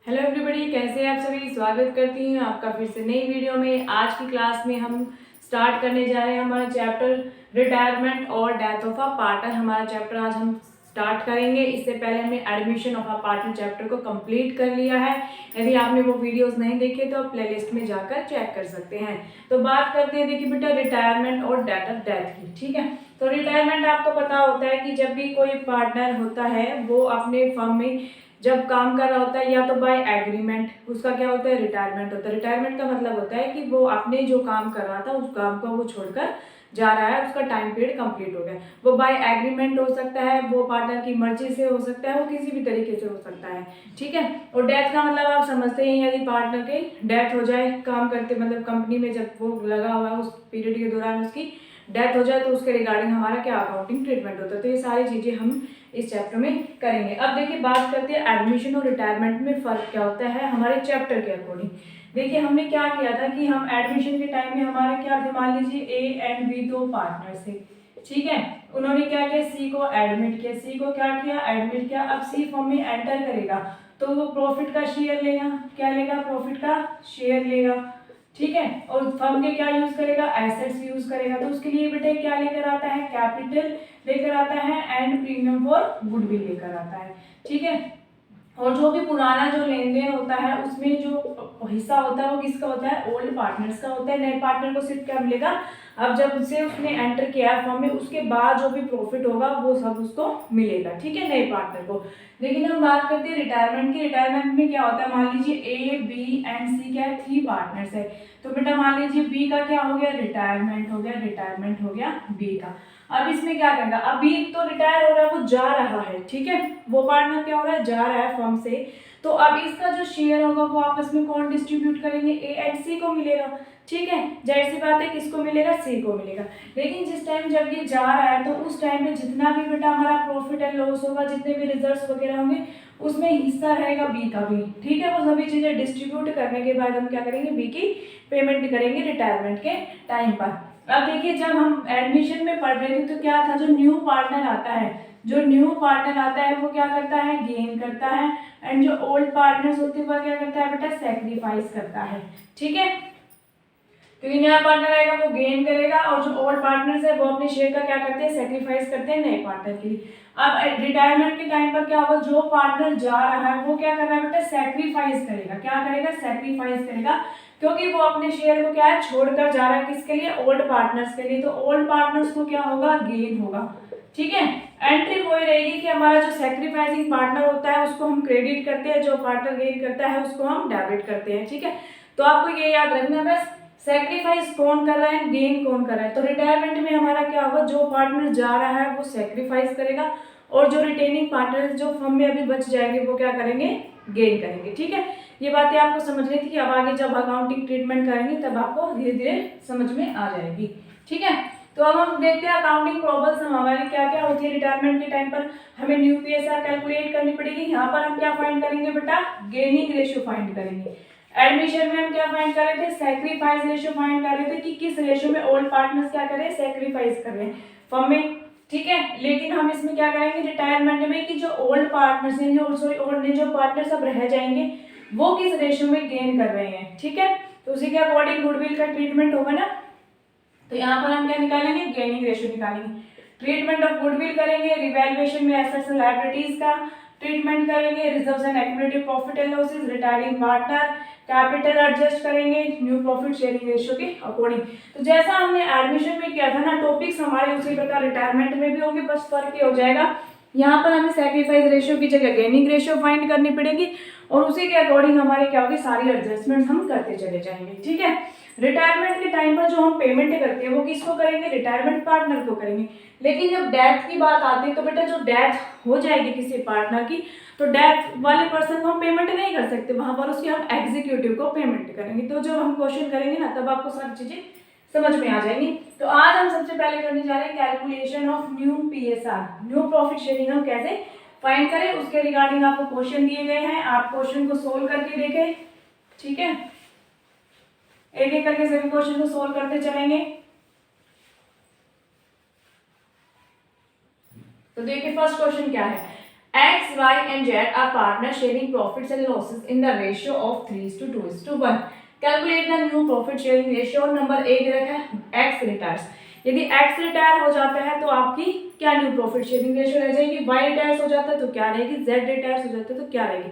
Hello everybody, कैसे हैं आप सभी। स्वागत करती हूँ आपका फिर से नई वीडियो में। आज की क्लास में हम स्टार्ट करने जा रहे हैं हमारा चैप्टर रिटायरमेंट और डेथ ऑफ अ पार्टनर। हमारा चैप्टर आज हम स्टार्ट करेंगे। इससे पहले हमने admission of a partner chapter को कंप्लीट कर लिया है। यदि आपने वो वीडियोस नहीं देखे तो आप प्लेलिस्ट में जाकर चेक कर सकते हैं। तो बात करते हैं, देखिए बेटा, रिटायरमेंट और डेथ ऑफ डेथ की। ठीक है, तो रिटायरमेंट आपको पता होता है कि जब भी कोई पार्टनर होता है वो अपने फर्म में जब काम कर रहा होता है या तो बाय एग्रीमेंट, उसका क्या होता है, रिटायरमेंट होता है। रिटायरमेंट का मतलब होता है कि वो अपने जो काम कर रहा था उस काम को वो छोड़कर जा रहा है, उसका टाइम पीरियड कंप्लीट हो गया। वो बाय एग्रीमेंट हो सकता है, वो पार्टनर की मर्जी से हो सकता है, वो किसी भी तरीके से हो सकता है। ठीक है, और डेथ का मतलब आप समझते हैं, यदि पार्टनर के डेथ हो जाए काम करते, मतलब कंपनी में जब वो लगा हुआ है उस पीरियड के दौरान उसकी डेथ हो जाए तो उसके रिगार्डिंग हमारा क्या अकाउंटिंग ट्रीटमेंट होता है। तो ये सारी चीजें हम इस चैप्टर में करेंगे। अब देखिए बात करते हैं एडमिशन और रिटायरमेंट में फ़र्क क्या होता है हमारे चैप्टर के अकॉर्डिंग। देखिए हमने क्या किया था कि हम एडमिशन के टाइम में हमारे क्या थे, मान लीजिए ए एंड बी दो पार्टनर्स थे। ठीक है, उन्होंने क्या किया, सी को एडमिट किया। सी को क्या किया, एडमिट किया। अब सी फॉर्म में एंटर करेगा तो वो प्रॉफिट का शेयर लेगा। क्या लेगा, प्रॉफिट का शेयर लेगा। ठीक है, और फर्म के क्या यूज करेगा, एसेट्स यूज करेगा। तो उसके लिए बेटे क्या लेकर आता है, कैपिटल लेकर आता है एंड प्रीमियम फॉर गुडविल लेकर आता है। ठीक है, और जो भी पुराना जो लेन देन होता है उसमें जो हिस्सा होता है वो किसका होता है, ओल्ड पार्टनर्स का होता है। नए पार्टनर को सिर्फ क्या मिलेगा, अब जब से उसने एंटर किया है फर्म में उसके बाद जो भी प्रॉफिट होगा वो सब उसको मिलेगा। ठीक है, नए पार्टनर को। लेकिन हम बात करते हैं रिटायरमेंट की। रिटायरमेंट में क्या होता है, मान लीजिए ए बी एंड सी क्या है, 3 पार्टनर्स है। तो बेटा मान लीजिए बी का क्या हो गया, रिटायरमेंट हो गया, रिटायरमेंट हो गया बी का। अब इसमें क्या करेगा, अभी तो रिटायर हो रहा है, वो जा रहा है। ठीक है, वो पार्टनर क्या हो रहा है, जा रहा है फर्म से। तो अब इसका जो शेयर होगा वो आपस में कौन डिस्ट्रीब्यूट करेंगे, ए एंड सी को मिलेगा। ठीक है, जाहिर सी बात है किसको मिलेगा, सी को मिलेगा। लेकिन जिस टाइम जब ये जा रहा है तो उस टाइम में जितना भी बेटा हमारा प्रॉफिट एंड लॉस होगा, जितने भी रिजल्ट्स वगैरह होंगे उसमें हिस्सा रहेगा बी का भी। ठीक है, वो सभी चीजें डिस्ट्रीब्यूट करने के बाद हम क्या करेंगे, बी की पेमेंट करेंगे रिटायरमेंट के टाइम पर। अब देखिए जब हम एडमिशन में पढ़ रहे थे तो क्या था, जो न्यू पार्टनर आता है, जो न्यू पार्टनर आता है वो क्या करता है, गेन करता है। एंड जो ओल्ड पार्टनर्स होते हैं वो क्या करता है बेटा, सेक्रीफाइस करता है। ठीक है, क्योंकि नया पार्टनर आएगा वो गेन करेगा और जो ओल्ड पार्टनर्स है वो अपने शेयर का क्या करते हैं, सेक्रीफाइस करते हैं नए पार्टनर के लिए। अब रिटायरमेंट के टाइम पर क्या होगा, जो पार्टनर जा रहा है वो क्या कर रहा है बेटा, सेक्रीफाइस करेगा। क्या करेगा, सेक्रीफाइस करेगा, क्योंकि वो अपने शेयर को क्या है, छोड़कर जा रहा है किसके लिए, ओल्ड पार्टनर्स के लिए। तो ओल्ड पार्टनर्स को क्या होगा, गेन होगा। ठीक है, एंट्री वही रहेगी कि हमारा जो सेक्रीफाइसिंग पार्टनर होता है उसको हम क्रेडिट करते हैं, जो पार्टनर गेन करता है उसको हम डेबिट करते हैं। ठीक है, तो आपको ये याद रखना है बस, सेक्रीफाइस कौन कर रहा है, गेन कौन कर रहा है। तो रिटायरमेंट में हमारा क्या होगा, जो पार्टनर जा रहा है वो सेक्रीफाइस करेगा और जो रिटेनिंग पार्टनर जो फर्म में अभी बच जाएंगे वो क्या करेंगे, गेन करेंगे। ठीक है, ये बातें आपको समझनी थी कि अब आगे जब अकाउंटिंग ट्रीटमेंट करेंगे तब आपको धीरे धीरे समझ में आ जाएगी। ठीक है, तो अब हम देखते हैं अकाउंटिंग प्रॉब्लम्स हमारी क्या क्या होती है रिटायरमेंट के टाइम पर। हमें न्यू पीएसआर कैलकुलेट करनी पड़ेगी। यहाँ पर हम क्या फाइंड करेंगे बेटा, गेनिंग रेशियो फाइंड करेंगे। एडमिशन में हम क्या फाइंड कर रहे थे, सेक्रीफाइस रेशियो फाइंड कर रहे थे कि किस रेशियो में ओल्ड पार्टनर्स क्या कर रहे हैं, सेक्रीफाइस कर रहे हैं फर्म में। ठीक है, लेकिन हम इसमें क्या करेंगे रिटायरमेंट में कि जो ओल्ड पार्टनर्स हैं, जो सॉरी ओल्ड जो पार्टनर्स अब रह जाएंगे वो किस रेशियो में गेन कर रहे हैं। ठीक है, तो उसी के अकॉर्डिंग गुडविल का ट्रीटमेंट होगा ना। तो यहाँ पर हम क्या निकालेंगे, गेनिंग रेशियो निकालेंगे। ट्रीटमेंट ऑफ गुडविल करेंगे, रिवैल्यूएशन में एसेट्स एंड लायबिलिटीज का ट्रीटमेंट करेंगे, reserves and accumulative profit and losses, retiring partner, capital adjust करेंगे न्यू प्रॉफिट शेयरिंग रेशियो के अकॉर्डिंग। तो जैसा हमने एडमिशन में किया था ना, टॉपिक्स हमारे उसी प्रकार रिटायरमेंट में भी होंगे, बस फर्क ये हो जाएगा यहाँ पर हमें सैक्रिफाइस रेशियो की जगह गेनिंग रेशियो फाइंड करनी पड़ेगी और उसी के अकॉर्डिंग हमारे क्या होगी, सारी एडजस्टमेंट हम करते चले जाएंगे। ठीक है, रिटायरमेंट के टाइम पर जो हम पेमेंट करते हैं वो किसको करेंगे, रिटायरमेंट पार्टनर को करेंगे। लेकिन जब डेथ की बात आती है तो बेटा जो डेथ हो जाएगी किसी पार्टनर की तो डेथ वाले पर्सन को हम पेमेंट नहीं कर सकते, वहां पर उसकी हम एग्जीक्यूटिव को पेमेंट करेंगे। तो जब हम क्वेश्चन करेंगे ना तब आपको सारी चीजें समझ में आ जाएंगी। तो आज हम सबसे पहले करने जा रहे हैं calculation of new PSR, new profit sharing हम कैसे फाइंड करें, उसके रिगार्डिंग आपको क्वेश्चन दिए गए हैं, आप क्वेश्चन को सोल्व करके देखें। ठीक है, एक एक करके सभी क्वेश्चन को सोल्व करते चलेंगे। तो देखिए फर्स्ट क्वेश्चन क्या है, X, Y and Z are partners sharing profits and losses in the ratio of 3:2:1. Calculate the new profit sharing ratio. Number A दे रखा है X रिटायर्स। यदि X रिटायर हो जाता है तो आपकी क्या न्यू प्रॉफिट शेयरिंग रेशियो रह जाएगी, Y रिटायर्स हो जाता है तो क्या रहेगी, Z रिटायर्स हो जाता है तो क्या रहेगी।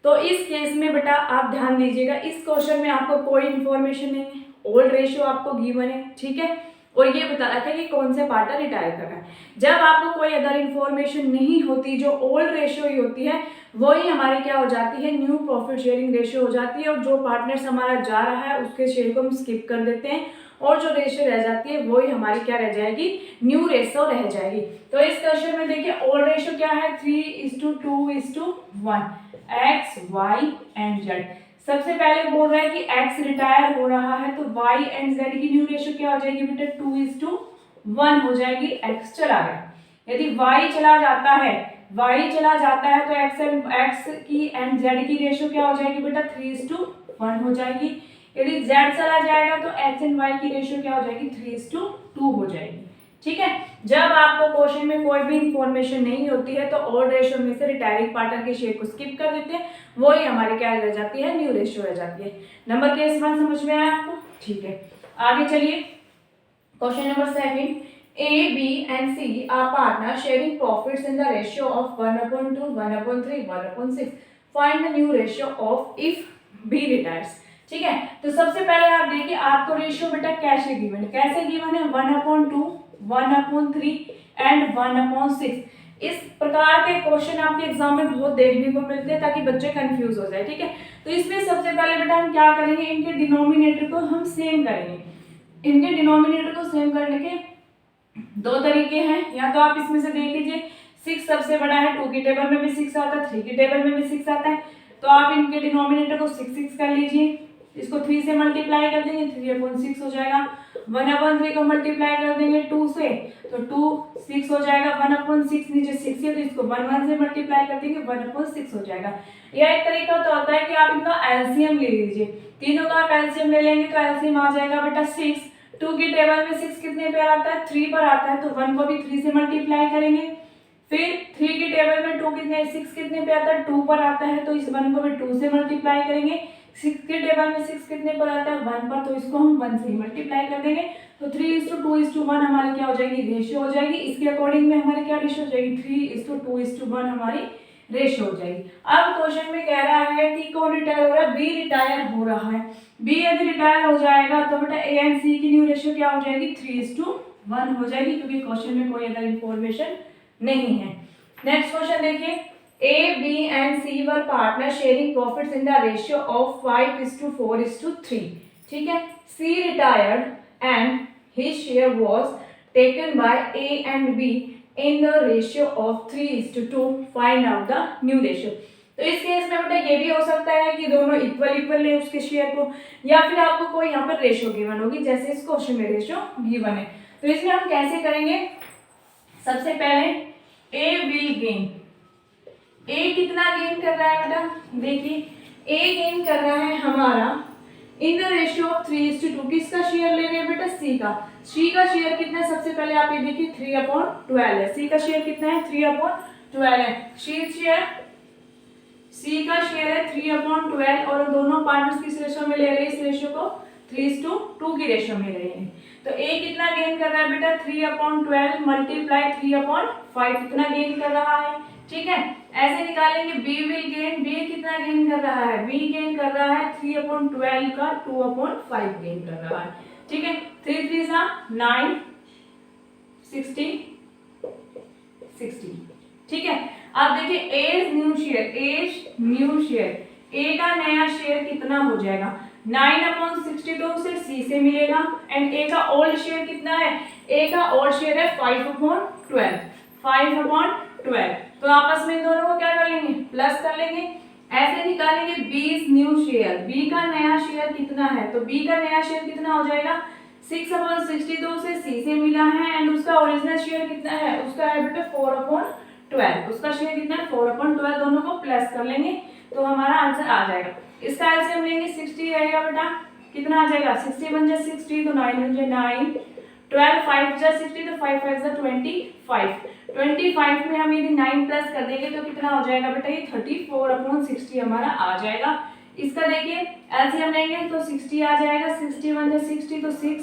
तो इस केस में बेटा आप ध्यान दीजिएगा, इस क्वेश्चन में आपको कोई इन्फॉर्मेशन नहीं है, ओल्ड रेशियो आपको गिवन है, ठीक है, और ये बता रखा है कि कौन से पार्टनर रिटायर कर रहा है। जब आपको कोई अदर इन्फॉर्मेशन नहीं होती, जो ओल्ड रेशियो ही होती है, वही हमारी क्या हो जाती है, न्यू प्रॉफिट शेयरिंग रेशियो हो जाती है। और जो पार्टनर्स हमारा जा रहा है उसके शेयर को हम स्किप कर देते हैं, और जो रेशियो रह जाती है वही हमारी क्या रह जाएगी, न्यू रेशियो रह जाएगी। तो इस क्वेश्चन में देखिए ओल्ड रेशियो क्या है, 3:2:1 X, Y एंड Z। सबसे पहले बोल रहा है कि X रिटायर हो रहा है तो Y एंड Z की न्यू रेशियो क्या हो जाएगी बेटा, 2:1 हो जाएगी। X चला गया, यदि Y चला जाता है तो X की एंड Z की रेशियो क्या हो जाएगी बेटा, 3:1 हो जाएगी। यदि Z चला जाएगा तो X एंड Y की रेशियो क्या हो जाएगी, 3:2 हो जाएगी, ठीक है। जब आपको क्वेश्चन में कोई भी इंफॉर्मेशन नहीं होती है तो ओल्ड रेशियो में से रिटायरिंग पार्टनर के शेयर को स्किप कर देते हैं, वही हमारी क्या रह जाती है, न्यू रेशियो रह जाती है। नंबर केस 1 समझ में आया आपको, ठीक है। आगे चलिए, question number 7, A, B and C are partners sharing profits in the ratio of 1/2, 1/3, 1/6. Find the new ratio of if B retires. ठीक है, तो सबसे पहले आप देखिए आपको रेशियो बेटा कैसे गिवन है, 1/2, 1/3 एंड 1/6। इस प्रकार के क्वेश्चन आपके एग्जाम में बहुत देखने को मिलते हैं ताकि बच्चे कंफ्यूज हो जाए, ठीक है। तो इसमें सबसे पहले बेटा हम क्या करेंगे, इनके डिनोमिनेटर को हम सेम करेंगे। इनके डिनोमिनेटर को सेम करने के दो तरीके हैं, या तो आप इसमें से देख लीजिए 6 सबसे बड़ा है, 2 की टेबल में भी 6 आता है, 3 की टेबल में भी 6 आता है, तो आप इनके डिनोमिनेटर को 6 कर लीजिए। इसको 3 से मल्टीप्लाई कर देंगे, 3/6 हो जाएगा। 1/3 को मल्टीप्लाई कर देंगे 2 से तो 2 6 हो जाएगा। 1/6 नीचे 6 है तो इसको 1 से मल्टीप्लाई कर देंगे, 1/6 हो जाएगा। यह एक तरीका तो होता है कि आप इनका एलसीएम ले लीजिए, तीनों का आप एलसीएम ले लेंगे तो एलसीएम आ जाएगा बेटा 6। 2 की टेबल में 6 कितने पे आता है, 3 पर आता है, तो 1 को भी 3 से मल्टीप्लाई करेंगे। फिर 3 की टेबल में 2 कितने 6 कितने पे आता है, 2 पर आता है, तो इस 1 को भी 2 से मल्टीप्लाई करेंगे। 6 की टेबल में 6 कितने पर आता है, 1 पर, तो इसको हम 1 से ही मल्टीप्लाई कर देंगे। तो 3:2:1 हमारी क्या हो जाएगी, रेशियो हो जाएगी। इसके अकॉर्डिंग में हमारी क्या रेशियो हो जाएगी, 3:2:1 हमारी रेशियो हो जाएगी। अब क्वेश्चन में कह रहा है कि कौन रिटायर हो रहा है, बी रिटायर हो रहा है। बी यदि रिटायर हो जाएगा तो बेटा ए एंड सी की न्यू रेशियो क्या हो जाएगी, 3:1 हो जाएगी, क्योंकि क्वेश्चन में कोई अदर इंफॉर्मेशन नहीं है। नेक्स्ट क्वेश्चन देखिए, A, B and C were partners sharing profits in the ratio of 5:4:3. ठीक है, C retired and his share was taken by A and B in the ratio of 3:2. Find out the new ratio. तो इस case में बेटा ये भी हो सकता है कि दोनों इक्वल ले उसके शेयर को, या फिर आपको कोई यहाँ पर रेशियो गिवन होगी, जैसे इस क्वेश्चन में रेशियो गिवन है। तो इसमें हम कैसे करेंगे, सबसे पहले A will gain, ए कितना गेन कर रहा है बेटा, देखिए ए गेन कर रहा है हमारा इन द रेशियो ऑफ 3:2। किसका शेयर ले रहे हैं बेटा, सी का। सी का शेयर कितना है, सबसे पहले आप ये देखिए 3/12 है। सी का शेयर कितना है, 3/12 है। सी का शेयर है 3/12 और दोनों पार्टनर्स किस रेशियो में ले रहे हैं, इस रेशियो को 3:2 की रेशियो में ले रहे हैं। तो ए कितना गेन कर रहा है बेटा, 3/12 मल्टीप्लाई 3/5 कितना गेन कर रहा है, ठीक है। ऐसे निकालेंगे, बी विल गेन, बी कितना गेन कर रहा है, बी गेन कर रहा है 3/12 का 2/5 गेन कर रहा है, ठीक है। 3 3 9 60, ठीक है। अब देखिए ए न्यू शेयर, ए का नया शेयर कितना हो जाएगा, 9/62 से सी से मिलेगा, एंड ए का ओल्ड शेयर कितना है, ए का ओल्ड शेयर है 5/12, तो आपस में इन दोनों को क्या कर लेंगे, प्लस कर लेंगे। ऐसे निकालेंगे बी न्यू शेयर, बी का नया शेयर कितना है, तो बी का नया शेयर कितना हो जाएगा, 6/62 से सी से मिला है, एंड उसका ओरिजिनल शेयर कितना है, उसका है बेटा 4/12, उसका शेयर कितना है 4/12, दोनों को प्लस कर लेंगे तो हमारा आंसर आ जाएगा। इसका एलसीएम लेंगे 60 रहेगा बेटा, कितना आ जाएगा, 60 बन जाए 60 तो 9 बन जाए 9, 12 5 जा 60 तो 5 5 जा 25। 25 में हम यदि 9 प्लस कर देंगे तो कितना हो जाएगा बेटा, ये 34/60 हमारा आ जाएगा। इसका देखिए एलसीएम लेंगे तो 60 आ जाएगा, 61 जा 60 तो 6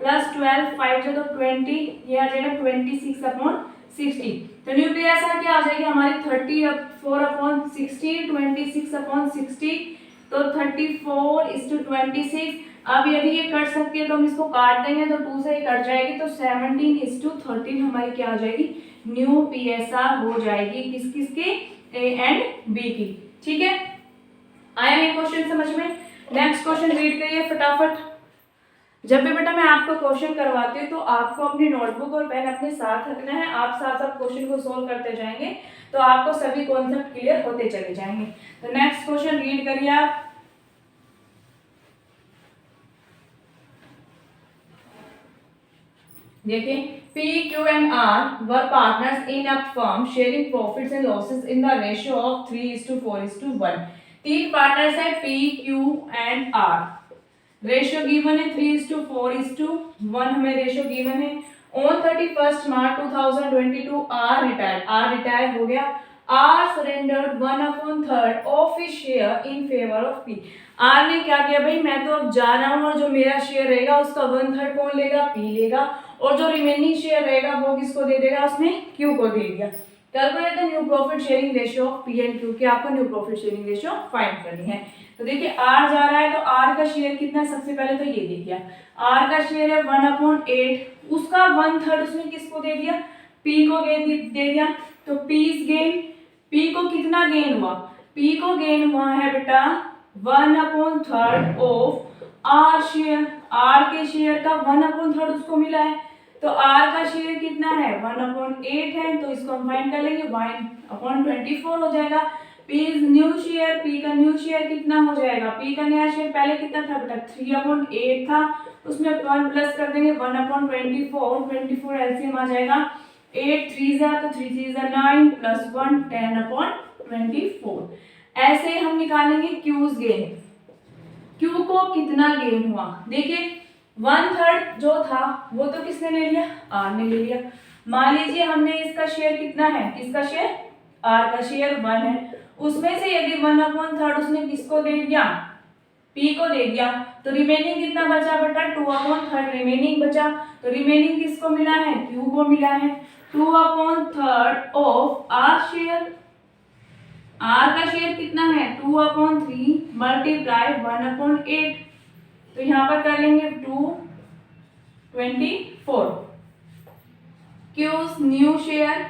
प्लस 12 5 जा तो 20, ये आ जाएगा 26/60। तो न्यू पीएसआर क्या आ जाएगी हमारी 34/60, 26/60 तो 34:26। अब यदि ये कट सकती है तो हम इसको काट देंगे तो 2 से ही कट जाएगी, तो 17:13 हमारी क्या हो जाएगी, न्यू पीएसआर हो जाएगी। किस किस की, ए एंड बी की। ठीक है, आया ये क्वेश्चन समझ में। नेक्स्ट क्वेश्चन रीड करिए फटाफट। जब भी बेटा मैं आपको क्वेश्चन करवाती हूँ तो आपको अपनी नोटबुक और पेन अपने साथ रखना है, आप साथ साथ क्वेश्चन को सोल्व करते जाएंगे तो आपको सभी कॉन्सेप्ट क्लियर होते चले जाएंगे। तो नेक्स्ट क्वेश्चन रीड करिए आप। देखिए, P, Q and R were partners in a firm sharing profits and losses in the ratio of 3:4:1। तीन पार्टनर्स है P, Q and R। Ratio given है 3:4:1, हमें रेशियो गिवन है। ऑन 31 मार्च 2022 आर रिटायर हो गया। R surrendered 1/3 of his share in favour of P. R ने क्या किया भाई, मैं तो अब जा रहा हूँ और जो मेरा शेयर रहेगा उसका 1/3 कौन लेगा, पी लेगा, और जो रिमेनिंग शेयर रहेगा वो किसको दे देगा, उसने क्यू को दे दिया। Calculate the new profit sharing ratio of P and Q, कि आपको new profit sharing ratio find करनी है। तो देखिए आर जा रहा है तो आर का शेयर कितना है, सबसे पहले तो ये देखिए आर का शेयर है 1/8, उसका 1/3 उसने किसको दे दिया, पी को दे दिया। तो पीस गेन, पी को कितना गेन हुआ, पी को गेन हुआ है बेटा 1/3 ऑफ आर शेयर, आर के शेयर का 1/3 उसको मिला है। तो आर का शेयर कितना है 1/8 है, तो इसको हम फाइंड कर लेंगे 1/24 हो जाएगा। P is new share, P का न्यू शेयर कितना हो जाएगा, पी का नया शेयर पहले कितना था बेटा 3/8 था, उसमें 1 प्लस कर देंगे 1/24, 24 एलसीएम आ जाएगा 8 3 जा तो 3 3 जा 9 प्लस 1 10/24। ऐसे ही हम निकालेंगे क्यूज गेन, क्यू को कितना गेन हुआ। देखिए 1/3 जो था वो तो किसने ले लिया, आर ने ले लिया। मान लीजिए हमने इसका शेयर कितना है, इसका शेयर आर का शेयर 1 है, उसमें से यदि 1/3 उसने किसको दे दिया, पी को दे दिया, तो रिमेनिंग कितना बचा बेटा 2/3 रिमेनिंग बचा। तो रिमेनिंग किसको मिला है, क्यू को मिला है। 2/3 ऑफ आर शेयर, आर का शेयर कितना है 2/3 मल्टीप्लाई 1/8, तो यहाँ पर कर लेंगे 2/24। क्यूज न्यू शेयर,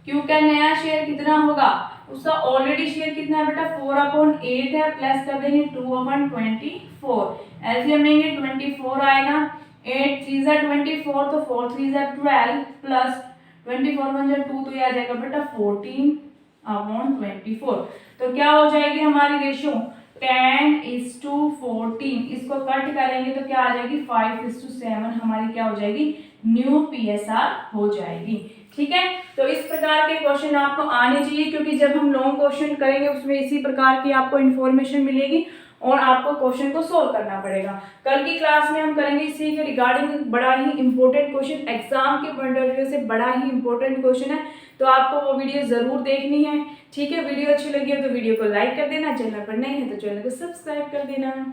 क्यू का नया शेयर कितना होगा, उसका ऑलरेडी शेयर कितना है बेटा 4/8 है, प्लस कर देंगे 2/24, एलसीएम लेंगे 24 आएगा। 8 3 जा 24 तो 4 3 जा 12 प्लस 24 1 जा 2 तो ये आ जाएगा बेटा 14/24। तो क्या हो जाएगी हमारी रेशियो 10:14। इसको कट करेंगे तो क्या आ जाएगी 5:7 हमारी क्या हो जाएगी, न्यू पीएसआर हो जाएगी। ठीक है, तो इस प्रकार के क्वेश्चन आपको आने चाहिए, क्योंकि जब हम लॉन्ग क्वेश्चन करेंगे उसमें इसी प्रकार की आपको इन्फॉर्मेशन मिलेगी और आपको क्वेश्चन को सोल्व करना पड़ेगा। कल की क्लास में हम करेंगे इसी के रिगार्डिंग बड़ा ही इंपॉर्टेंट क्वेश्चन, एग्जाम के पॉइंट ऑफ व्यू से बड़ा ही इंपॉर्टेंट क्वेश्चन है, तो आपको वो वीडियो जरूर देखनी है। ठीक है, वीडियो अच्छी लगी हो तो वीडियो को लाइक कर देना, चैनल पर नए हैं तो चैनल को सब्सक्राइब कर देना।